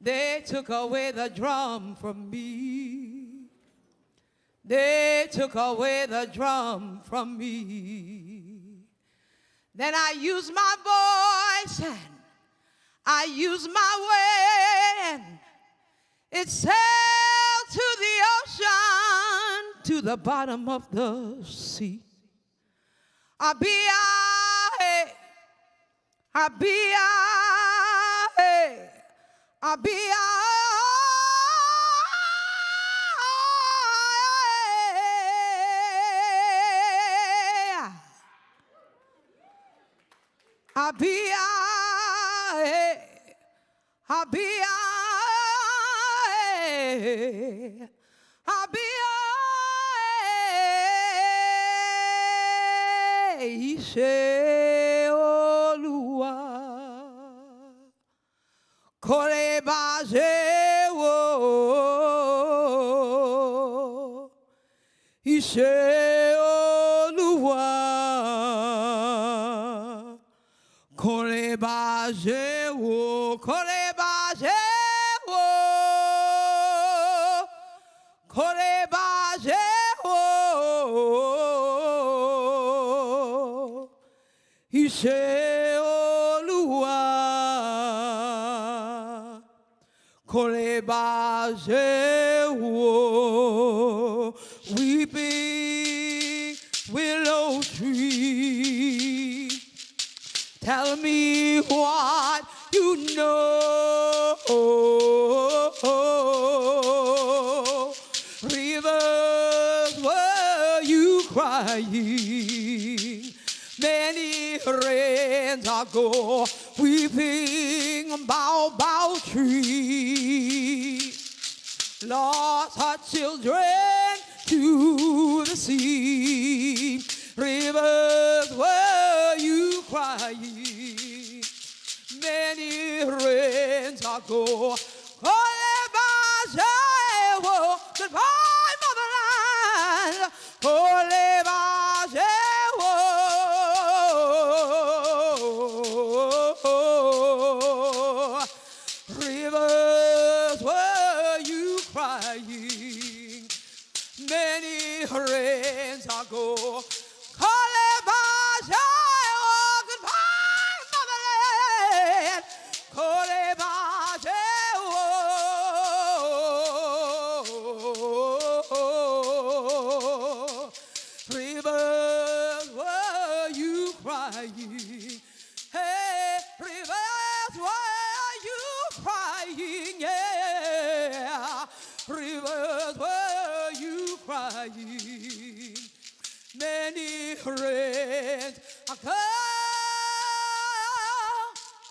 They took away the drum from me. They took away the drum from me. Then I used my voice and I used my way, and it sailed to the ocean, to the bottom of the sea. Weeping willow tree, tell me what you know. Rivers, were you crying? Many rains ago, weeping bow tree, lost her children to the sea. Rivers, were you crying? Many rains ago. Goodbye, motherland. Rivers, were you crying? Many rains ago. Goodbye, motherland. Rivers, were you crying? Hey, rivers, were you crying? Yeah, rivers, were you crying? Many rains ago.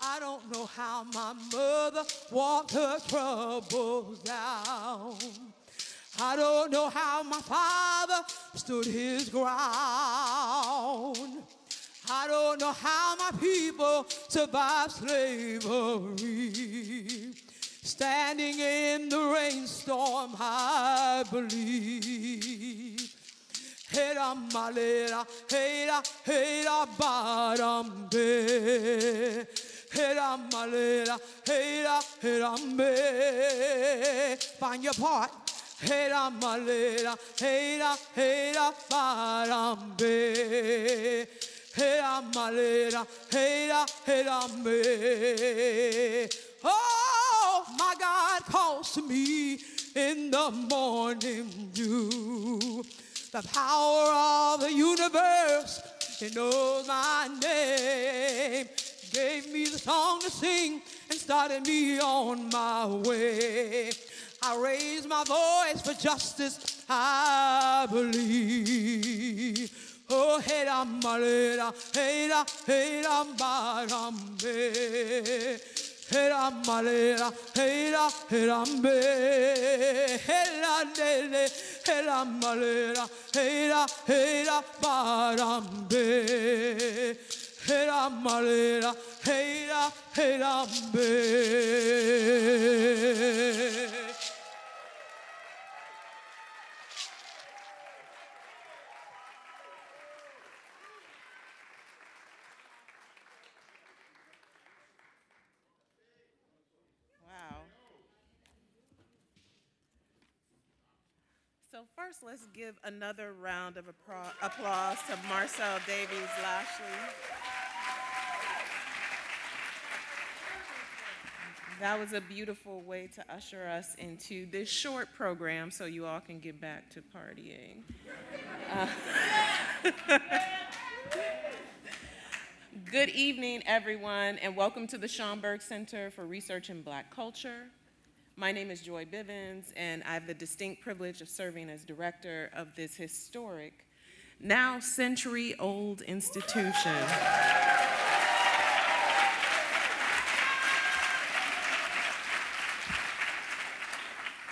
I don't know how my mother walked her troubles down. I don't know how my father stood his ground. I don't know how my people survived slavery. Standing in the rainstorm, I believe. Hera malera, hera bottom day. Hera malera, hera me. Find your part. Hera malera, hera bottom day. Hera malera, hera me. Oh, my God calls to me in the morning dew. The power of the universe, He knows my name. Gave me the song to sing and started me on my way. I raise my voice for justice, I believe. Oh, hera malera, hera barambe. hera malera, hera herambe, hera nele, hera malera, hera barambe, hera malera, hera herambe. So first, let's give another round of applause to Marcel Davies Lashley. That was a beautiful way to usher us into this short program so you all can get back to partying. Good evening, everyone, and welcome to the Schomburg Center for Research in Black Culture. My name is Joy Bivens, and I have the distinct privilege of serving as director of this historic, now century-old institution.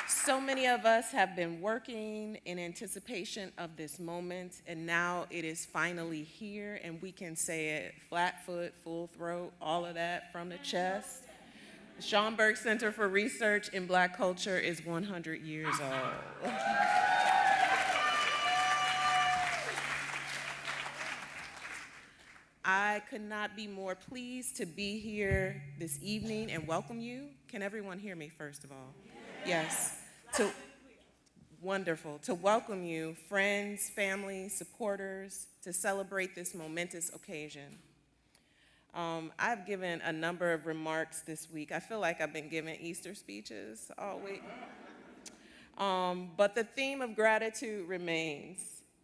So many of us have been working in anticipation of this moment, and now it is finally here, and we can say it flat foot, full throat, all of that from the chest. The Schomburg Center for Research in Black Culture is 100 years old. I could not be more pleased to be here this evening and welcome you. Can everyone hear me, first of all? Yes. Wonderful. To welcome you, friends, family, supporters, to celebrate this momentous occasion. I've given a number of remarks this week. I feel like I've been giving Easter speeches all week. But the theme of gratitude remains.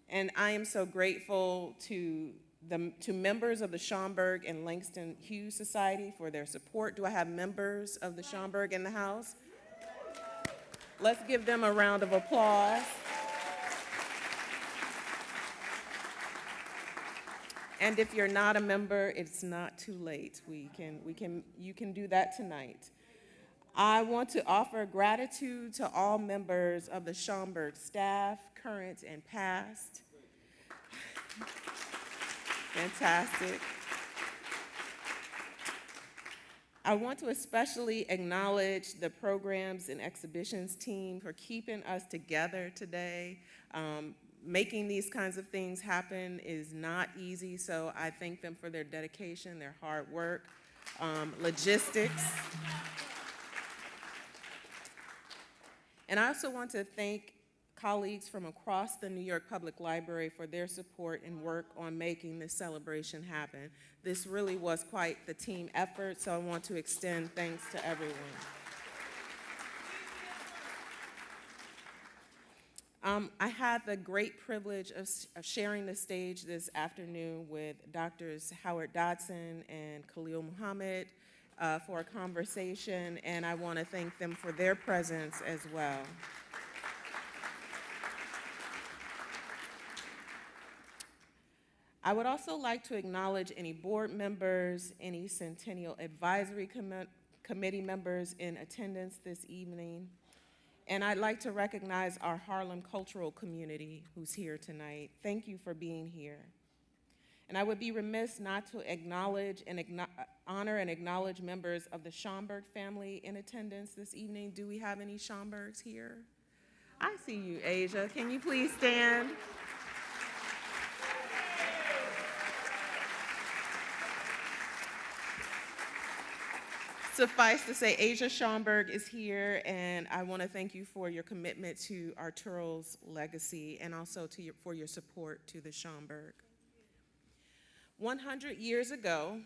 And I am so grateful to members of the Schomburg and Langston Hughes Society for their support. Do I have members of the Schomburg in the house? Let's give them a round of applause. And if you're not a member, it's not too late. You can do that tonight. I want to offer gratitude to all members of the Schomburg staff, current and past. Fantastic. I want to especially acknowledge the programs and exhibitions team for keeping us together today. Making these kinds of things happen is not easy, so I thank them for their dedication, their hard work, logistics. And I also want to thank colleagues from across the New York Public Library for their support and work on making this celebration happen. This really was quite the team effort, so I want to extend thanks to everyone. I had the great privilege of sharing the stage this afternoon with Drs. Howard Dodson and Khalil Muhammad for a conversation, and I want to thank them for their presence as well. I would also like to acknowledge any board members, any Centennial Advisory Committee members in attendance this evening. And I'd like to recognize our Harlem cultural community who's here tonight. Thank you for being here. And I would be remiss not to acknowledge and honor and acknowledge members of the Schomburg family in attendance this evening. Do we have any Schomburgs here? I see you, Asia. Can you please stand? Suffice to say, Asia Schomburg is here, and I want to thank you for your commitment to Arturo's legacy and also for your support to the Schomburg. 100 years ago,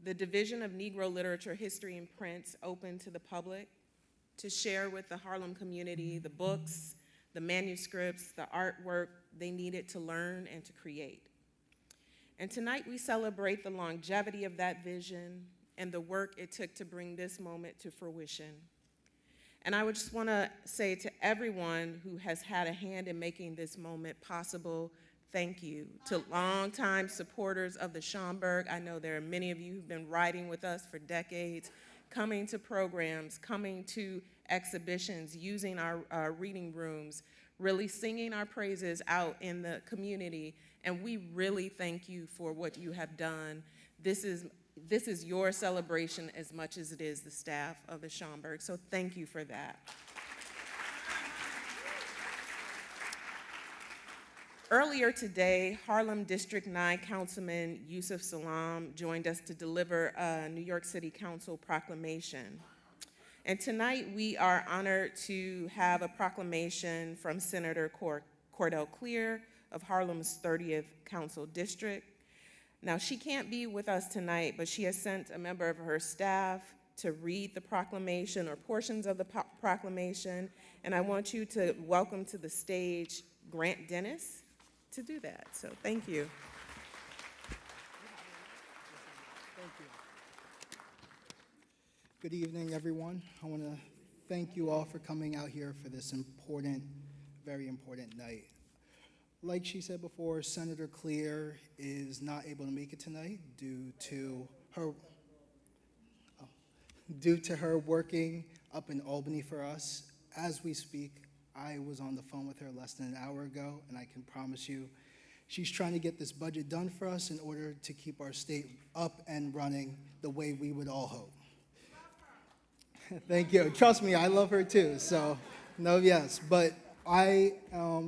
the Division of Negro Literature, History, and Prints opened to the public to share with the Harlem community the books, the manuscripts, the artwork they needed to learn and to create. And tonight we celebrate the longevity of that vision and the work it took to bring this moment to fruition. And I would just want to say to everyone who has had a hand in making this moment possible, thank you. To longtime supporters of the Schomburg, I know there are many of you who've been riding with us for decades. coming to programs, coming to exhibitions, using our reading rooms, really singing our praises out in the community. And we really thank you for what you have done. This is your celebration as much as it is the staff of the Schomburg. So thank you for that. Earlier today, Harlem District 9 Councilman Yusuf Salaam joined us to deliver a New York City Council proclamation. And tonight we are honored to have a proclamation from Senator Cordell Clear of Harlem's 30th Council District. Now, she can't be with us tonight, but she has sent a member of her staff to read the proclamation or portions of the proclamation. And I want you to welcome to the stage Grant Dennis to do that. So thank you. Thank you. Good evening, everyone. I want to thank you all for coming out here for this important, very important night. Like she said before, Senator Clear is not able to make it tonight due to her working up in Albany for us. As we speak, I was on the phone with her less than an hour ago, and I can promise you she's trying to get this budget done for us in order to keep our state up and running the way we would all hope. Thank you. Trust me, I love her too. So, no, yes. But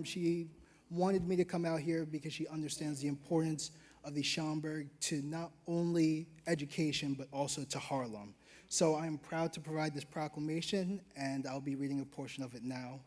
she wanted me to come out here because she understands the importance of the Schomburg to not only education, but also to Harlem. So I'm proud to provide this proclamation, and I'll be reading a portion of it now.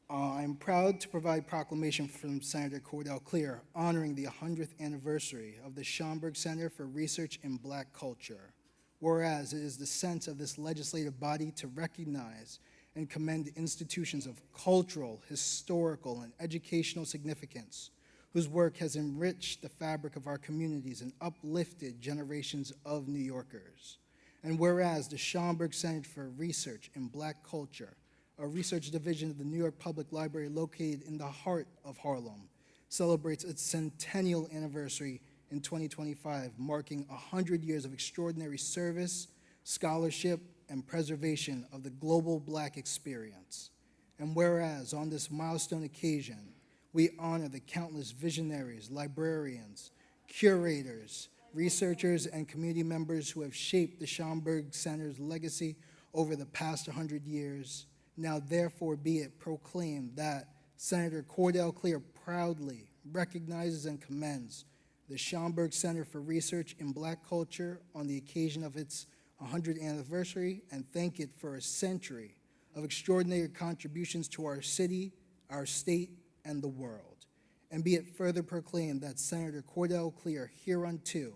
I'm proud to provide proclamation from Senator Cordell Clear honoring the 100th anniversary of the Schomburg Center for Research in Black Culture. Whereas it is the sense of this legislative body to recognize and commend institutions of cultural, historical, and educational significance whose work has enriched the fabric of our communities and uplifted generations of New Yorkers. And whereas the Schomburg Center for Research in Black Culture, a research division of the New York Public Library located in the heart of Harlem, celebrates its centennial anniversary in 2025, marking 100 years of extraordinary service, scholarship, and preservation of the global Black experience. And whereas on this milestone occasion, we honor the countless visionaries, librarians, curators, researchers, and community members who have shaped the Schomburg Center's legacy over the past 100 years, now therefore be it proclaimed that Senator Cordell Clear proudly recognizes and commends the Schomburg Center for Research in Black Culture on the occasion of its 100th anniversary, and thank it for a century of extraordinary contributions to our city, our state, and the world. And be it further proclaimed that Senator Cordell Clear hereunto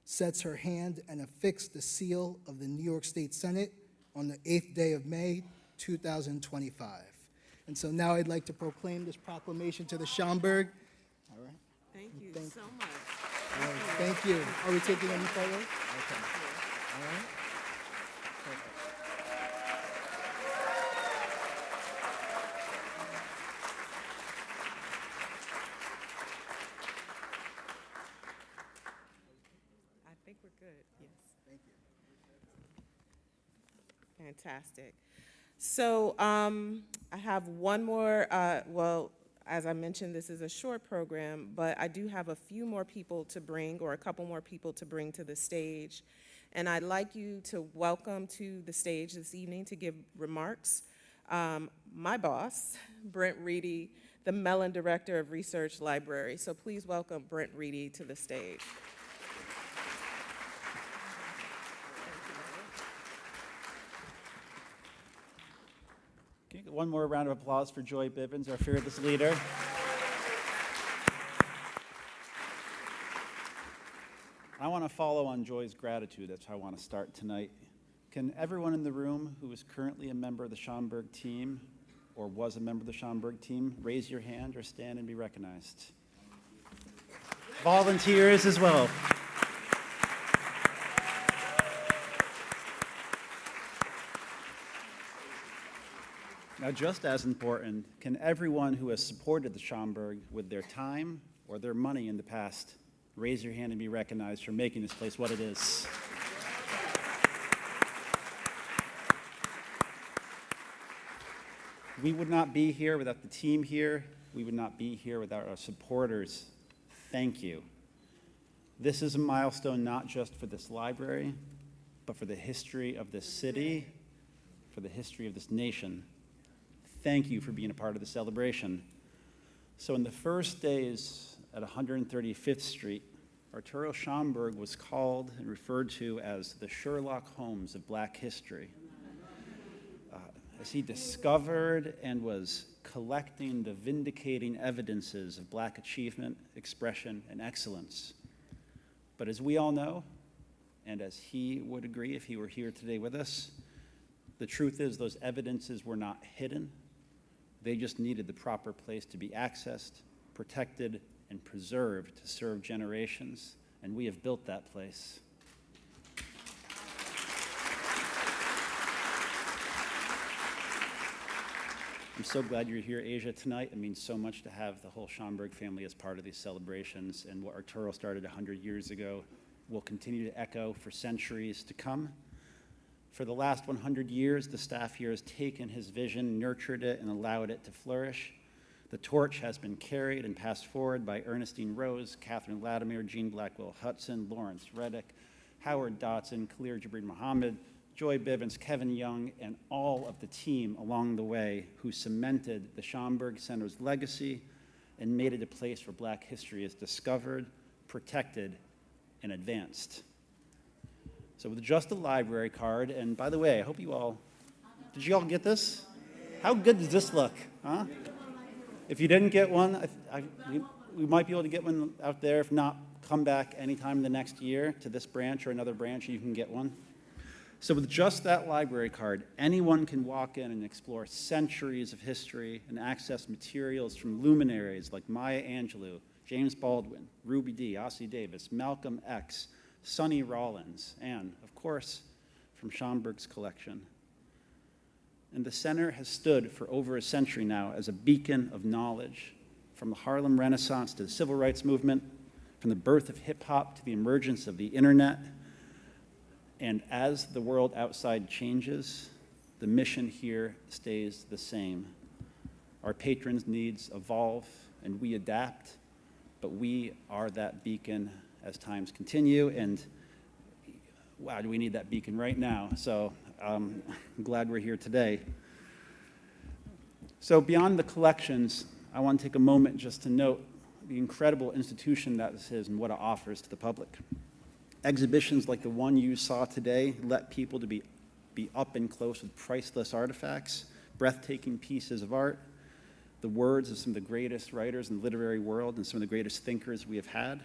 sets her hand and affixed the seal of the New York State Senate on the 8th day of May, 2025. And so now I'd like to proclaim this proclamation to the Schomburg. All right. Thank you so much. All right, thank you. Are we taking any photos? Okay. All right. Perfect. I think we're good, yes. Thank you. Fantastic. So I have one more, well, as I mentioned, this is a short program, but I do have a few more people to bring, or a couple more people to bring to the stage. And I'd like you to welcome to the stage this evening to give remarks my boss, Brent Reedy, the Mellon Director of Research Library. So please welcome Brent Reedy to the stage. Can you get one more round of applause for Joy Bivens, our fearless leader? I want to follow on Joy's gratitude. That's how I want to start tonight. Can everyone in the room who is currently a member of the Schomburg team or was a member of the Schomburg team raise your hand or stand and be recognized? Volunteers as well. Now, just as important, can everyone who has supported the Schomburg with their time or their money in the past raise your hand and be recognized for making this place what it is? We would not be here without the team here. We would not be here without our supporters. Thank you. This is a milestone not just for this library, but for the history of this city, for the history of this nation. Thank you for being a part of the celebration. So in the first days at 135th Street, Arturo Schomburg was called and referred to as the Sherlock Holmes of Black history. As he discovered and was collecting the vindicating evidences of Black achievement, expression, and excellence. But as we all know, and as he would agree if he were here today with us, the truth is those evidences were not hidden. They just needed the proper place to be accessed, protected, and preserved to serve generations, and we have built that place. I'm so glad you're here, Asia, tonight. It means so much to have the whole Schomburg family as part of these celebrations, and what Arturo started 100 years ago will continue to echo for centuries to come. For the last 100 years, the staff here has taken his vision, nurtured it, and allowed it to flourish. The torch has been carried and passed forward by Ernestine Rose, Catherine Latimer, Jean Blackwell Hudson, Lawrence Reddick, Howard Dotson, Khalil Jabrin Muhammad, Joy Bivens, Kevin Young, and all of the team along the way who cemented the Schomburg Center's legacy and made it a place where Black history is discovered, protected, and advanced. So with just a library card, and by the way, I hope you all, did you all get this? How good does this look, huh? If you didn't get one, we might be able to get one out there. If not, come back anytime in the next year to this branch or another branch and you can get one. So with just that library card, anyone can walk in and explore centuries of history and access materials from luminaries like Maya Angelou, James Baldwin, Ruby Dee, Ossie Davis, Malcolm X, Sonny Rollins, and, of course, from Schomburg's collection. And the center has stood for over a century now as a beacon of knowledge, from the Harlem Renaissance to the Civil Rights Movement, from the birth of hip-hop to the emergence of the internet. And as the world outside changes, the mission here stays the same. Our patrons' needs evolve and we adapt, but we are that beacon as times continue, and wow, do we need that beacon right now. So I'm glad we're here today. So beyond the collections, I want to take a moment just to note the incredible institution that this is and what it offers to the public. Exhibitions like the one you saw today let people to be up and close with priceless artifacts, breathtaking pieces of art, the words of some of the greatest writers in the literary world and some of the greatest thinkers we have had.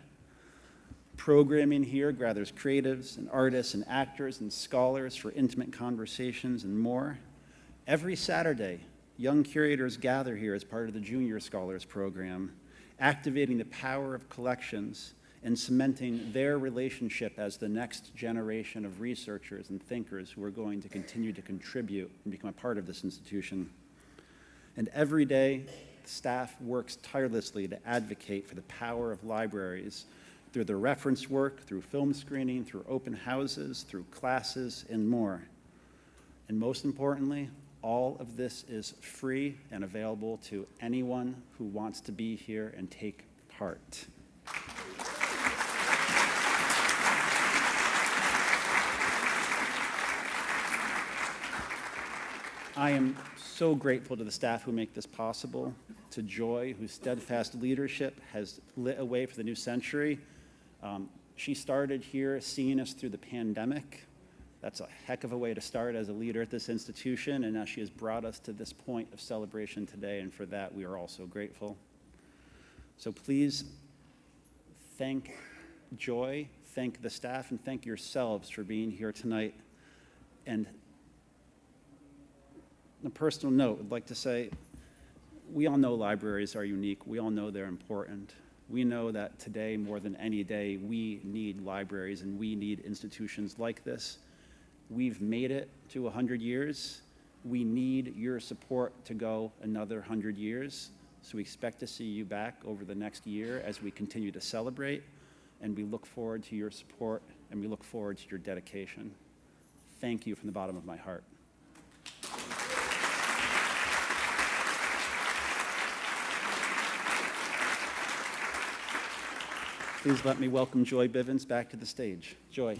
Programming here gathers creatives and artists and actors and scholars for intimate conversations and more. Every Saturday, young curators gather here as part of the Junior Scholars Program, activating the power of collections and cementing their relationship as the next generation of researchers and thinkers who are going to continue to contribute and become a part of this institution. And every day, the staff works tirelessly to advocate for the power of libraries through their reference work, through film screening, through open houses, through classes, and more. And most importantly, all of this is free and available to anyone who wants to be here and take part. I am so grateful to the staff who make this possible, to Joy, whose steadfast leadership has lit a way for the new century. She started here seeing us through the pandemic. That's a heck of a way to start as a leader at this institution, and now she has brought us to this point of celebration today, and for that we are all so grateful. So please thank Joy, thank the staff, and thank yourselves for being here tonight. And on a personal note, I'd like to say, we all know libraries are unique. We all know they're important. We know that today, more than any day, we need libraries and we need institutions like this. We've made it to 100 years. We need your support to go another 100 years. So we expect to see you back over the next year as we continue to celebrate. And we look forward to your support and we look forward to your dedication. Thank you from the bottom of my heart. Please let me welcome Joy Bivens back to the stage. Joy.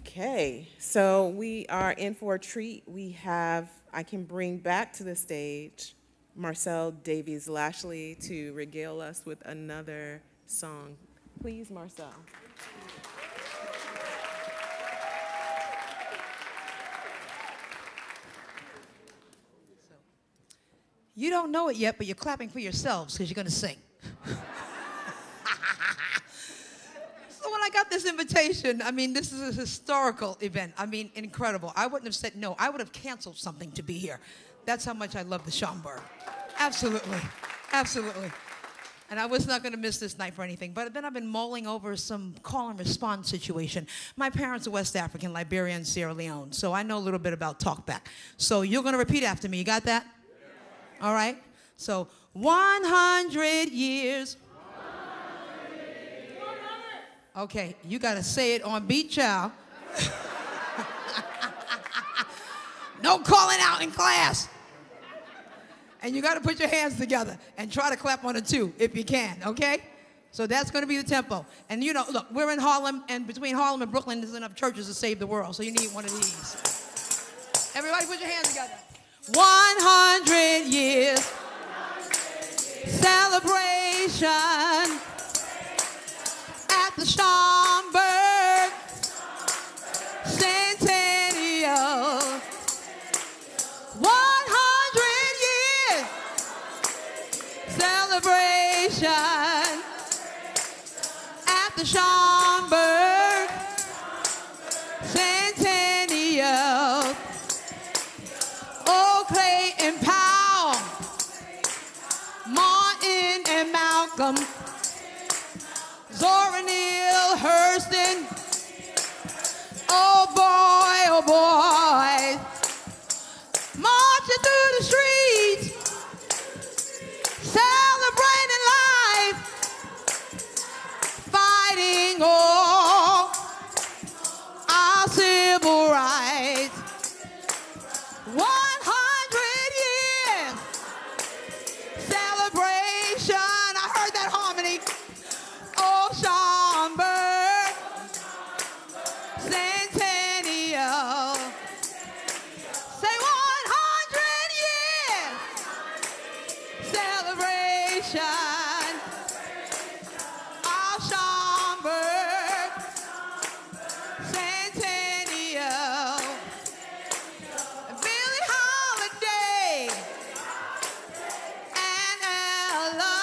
Okay, so we are in for a treat. I can bring back to the stage Marcel Davies Lashley to regale us with another song. Please, Marcel. You don't know it yet, but you're clapping for yourselves because you're going to sing. So when I got this invitation, I mean, this is a historical event. I mean, incredible. I wouldn't have said no. I would have canceled something to be here. That's how much I love the Schomburg. Absolutely. Absolutely. And I was not going to miss this night for anything. But then I've been mulling over some call and response situation. My parents are West African, Liberia, and Sierra Leone. So I know a little bit about talkback. So you're going to repeat after me. You got that? All right? So 100 years. Okay, you got to say it on beat, child. No calling out in class. And you got to put your hands together and try to clap on a 2 if you can, okay? So that's going to be the tempo. And you know, look, we're in Harlem, and between Harlem and Brooklyn, there's enough churches to save the world. So you need one of these. Everybody put your hands together. 100 years. Celebration at the Schomburg Centennial. 100 years. Celebration at the Schomburg Centennial. Oh, Clay and Powell, Martin and Malcolm, Zora Neale Hurston. Oh boy, marching through the streets, celebrating life, fighting all our civil rights. 100 years celebration. I heard that harmony. Oh, Schomburg Centennial. Say 100 years celebration. Oh, Schomburg Centennial. Billie Holiday and Ella.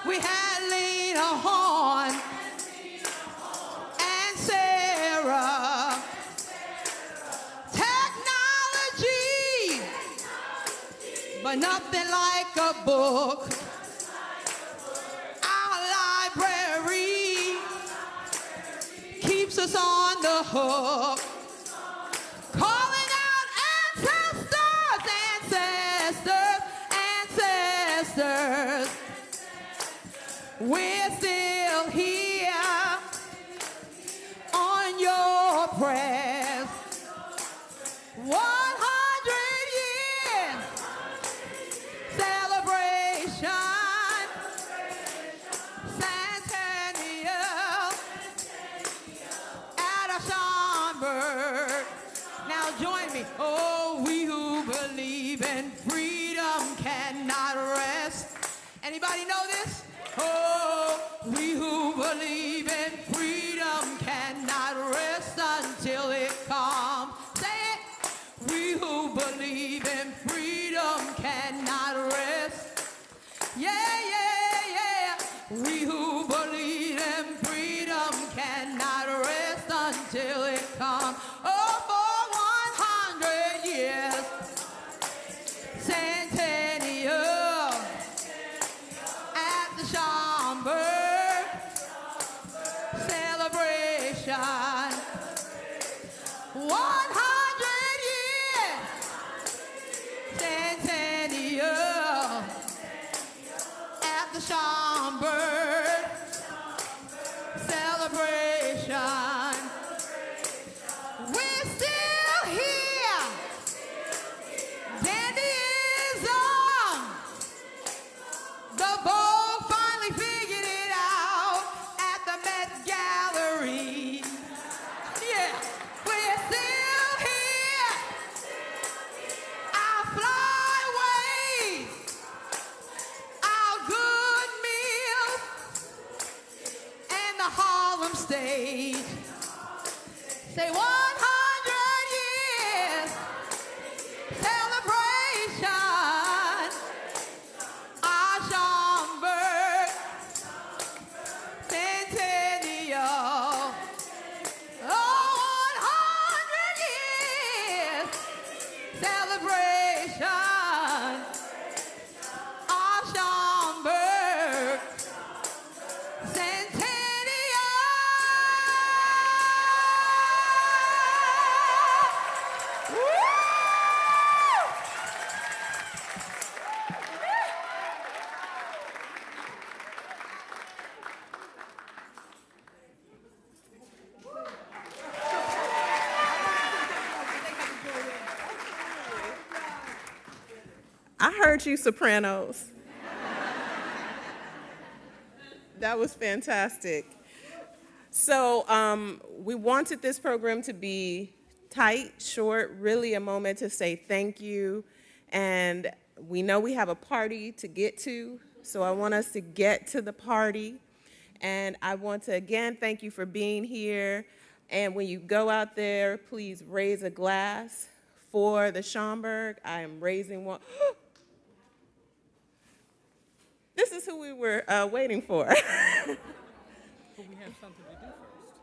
We had Lena Horne and Sarah. Technology, but nothing like a book. Our library keeps us on the hook. Calling out ancestors. We're still here on your prayers. 100 years celebration. Centennial at a Schomburg. Now join me. Oh, we who believe in freedom cannot rest. Anybody know this? Oh, we who believe in freedom cannot rest until it comes. Say it. We who believe in freedom cannot rest. Yeah, yeah, yeah. We who believe in freedom cannot rest until it comes. Oh, for 100 years. Centennial at the Schomburg stage. Say 100 years celebration. Our Schomburg Centennial. Oh, 100 years celebration. Our Schomburg Centennial. Woo! I heard you, sopranos. That was fantastic. So we wanted this program to be tight, short, really a moment to say thank you. And we know we have a party to get to, so I want us to get to the party. And I want to, again, thank you for being here. And when you go out there, please raise a glass for the Schomburg. I am raising one. This is who we were waiting for. But we have something to do first.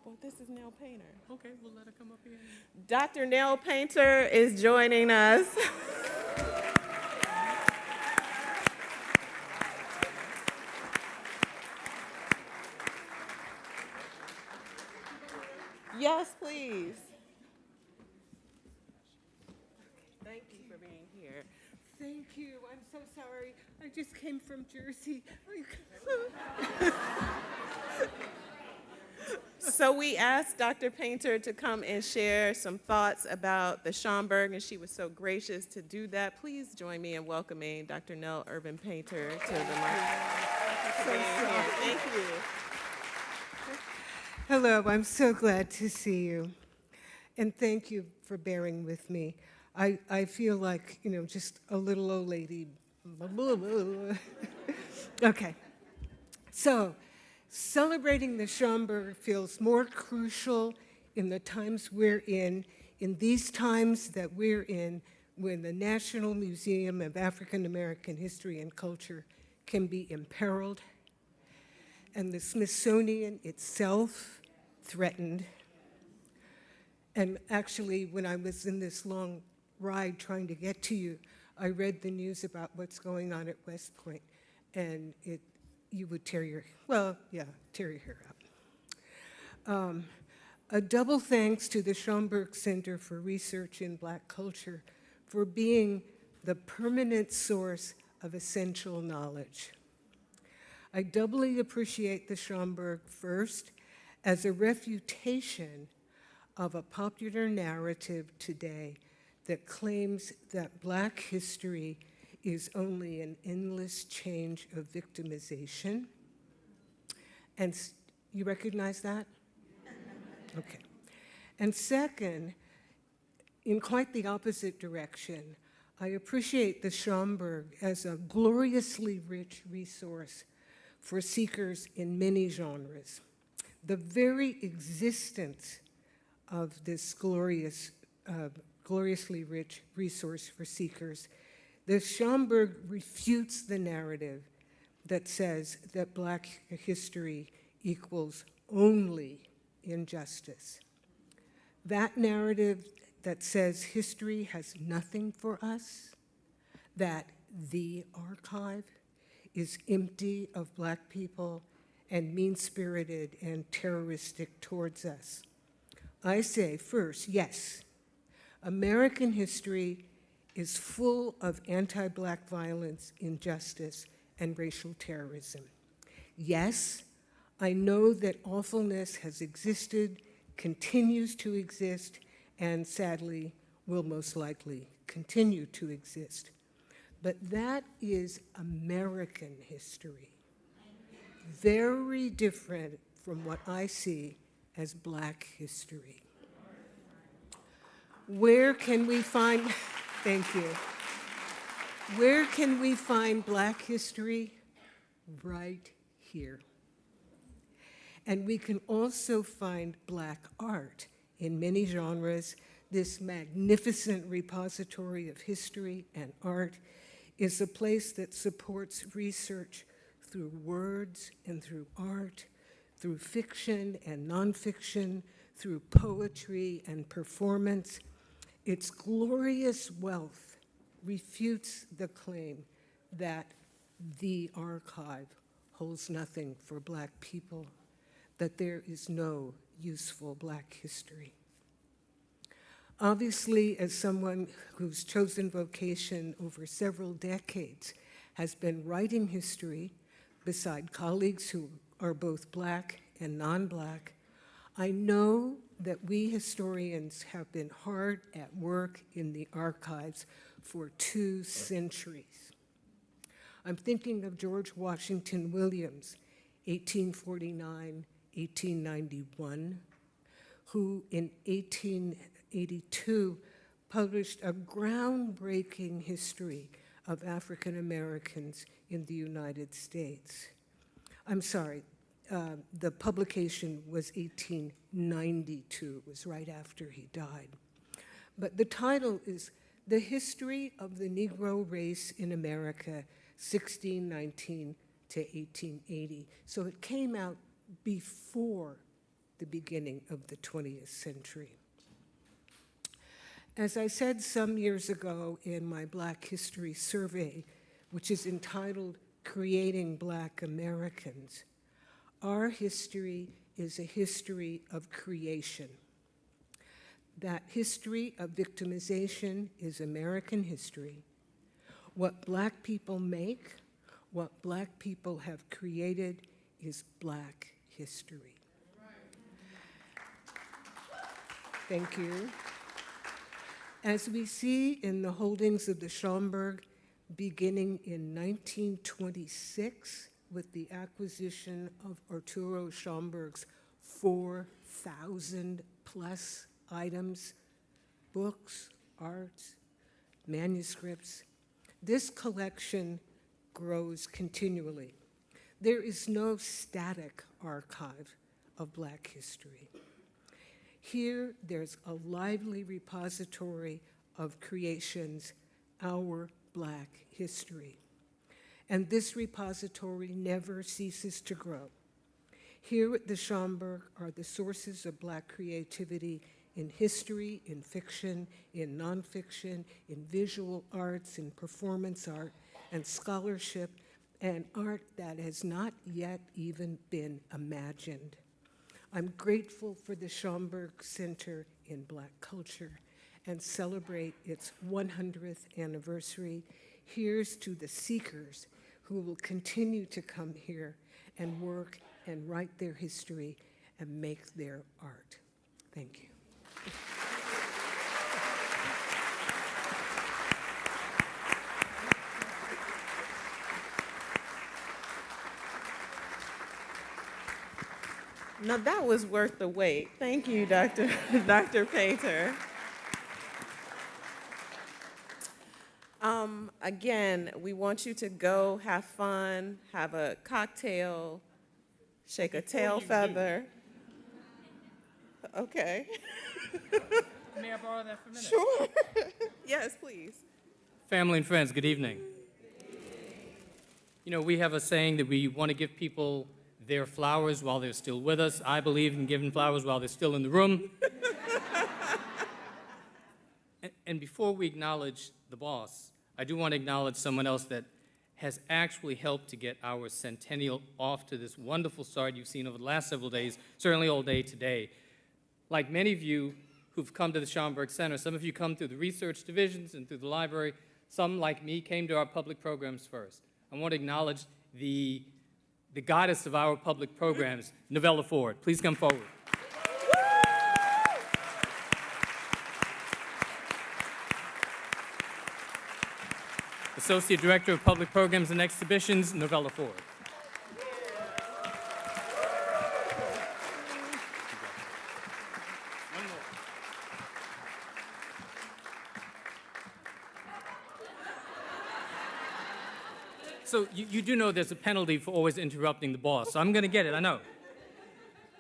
Well, this is Nail Painter. Okay, we'll let her come up here. Dr. Nail Painter is joining us. Yes, please. Thank you for being here. Thank you. I'm so sorry. I just came from Jersey. So we asked Dr. Painter to come and share some thoughts about the Schomburg, and she was so gracious to do that. Please join me in welcoming Dr. Nell Irvin Painter to the microphone. Thank you. Hello, I'm so glad to see you. And thank you for bearing with me. I feel like, just a little old lady. Okay. So, celebrating the Schomburg feels more crucial in the times we're in these times that we're in, when the National Museum of African American History and Culture can be imperiled, and the Smithsonian itself threatened. And actually, when I was in this long ride trying to get to you, I read the news about what's going on at West Point, and you would tear your hair out. A double thanks to the Schomburg Center for Research in Black Culture for being the permanent source of essential knowledge. I doubly appreciate the Schomburg, first, as a refutation of a popular narrative today that claims that Black history is only an endless change of victimization. And you recognize that? Okay. And second, in quite the opposite direction, I appreciate the Schomburg as a gloriously rich resource for seekers in many genres. The very existence of this gloriously rich resource for seekers, the Schomburg refutes the narrative that says that Black history equals only injustice. That narrative that says history has nothing for us, that the archive is empty of Black people and mean-spirited and terroristic towards us. I say, first, yes, American history is full of anti-Black violence, injustice, and racial terrorism. Yes, I know that awfulness has existed, continues to exist, and sadly will most likely continue to exist. But that is American history, very different from what I see as Black history. Where can we find, thank you. Where can we find Black history? Right here. And we can also find Black art in many genres. This magnificent repository of history and art is a place that supports research through words and through art, through fiction and nonfiction, through poetry and performance. Its glorious wealth refutes the claim that the archive holds nothing for Black people, that there is no useful Black history. Obviously, as someone whose chosen vocation over several decades has been writing history beside colleagues who are both Black and non-Black, I know that we historians have been hard at work in the archives for 2 centuries. I'm thinking of George Washington Williams, 1849, 1891, who in 1882 published a groundbreaking history of African Americans in the United States. I'm sorry, the publication was 1892, it was right after he died. But the title is The History of the Negro Race in America, 1619 to 1880. So it came out before the beginning of the 20th century. As I said some years ago in my Black History survey, which is entitled Creating Black Americans, our history is a history of creation. That history of victimization is American history. What Black people make, what Black people have created is Black history. Thank you. As we see in the holdings of the Schomburg, beginning in 1926 with the acquisition of Arturo Schomburg's 4,000 plus items, books, arts, manuscripts, this collection grows continually. There is no static archive of Black history. Here, there's a lively repository of creations, our Black history. And this repository never ceases to grow. Here at the Schomburg are the sources of Black creativity in history, in fiction, in nonfiction, in visual arts, in performance art, and scholarship, and art that has not yet even been imagined. I'm grateful for the Schomburg Center in Black Culture and celebrate its 100th anniversary. Here's to the seekers who will continue to come here and work and write their history and make their art. Thank you. Now that was worth the wait. Thank you, Dr. Painter. Again, we want you to go have fun, have a cocktail, shake a tail feather. Okay. May I borrow that for a minute? Sure. Yes, please. Family and friends, good evening. You know, we have a saying that we want to give people their flowers while they're still with us. I believe in giving flowers while they're still in the room. And before we acknowledge the boss, I do want to acknowledge someone else that has actually helped to get our Centennial off to this wonderful start you've seen over the last several days, certainly all day today. Like many of you who've come to the Schomburg Center, some of you come through the research divisions and through the library. Some, like me, came to our public programs first. I want to acknowledge the goddess of our public programs, Novella Ford. Please come forward. Associate Director of Public Programs and Exhibitions, Novella Ford. So you do know there's a penalty for always interrupting the boss, so I'm going to get it, I know.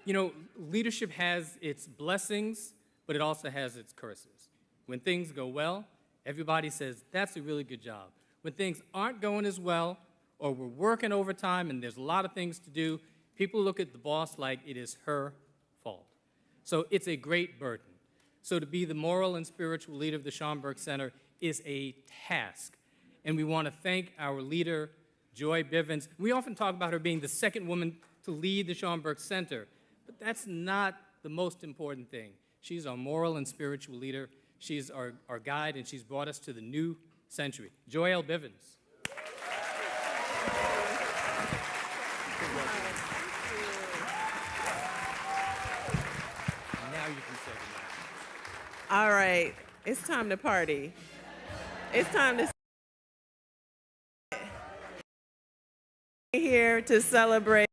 You know, leadership has its blessings, but it also has its curses. When things go well, everybody says, that's a really good job. When things aren't going as well, or we're working overtime and there's a lot of things to do, people look at the boss like it is her fault. So it's a great burden. So to be the moral and spiritual leader of the Schomburg Center is a task. And we want to thank our leader, Joy Bivens. We often talk about her being the second woman to lead the Schomburg Center, but that's not the most important thing. She's our moral and spiritual leader. She's our guide, and she's brought us to the new century. Joy L. Bivens. Now you can say goodnight. All right, it's time to party. It's time to here to celebrate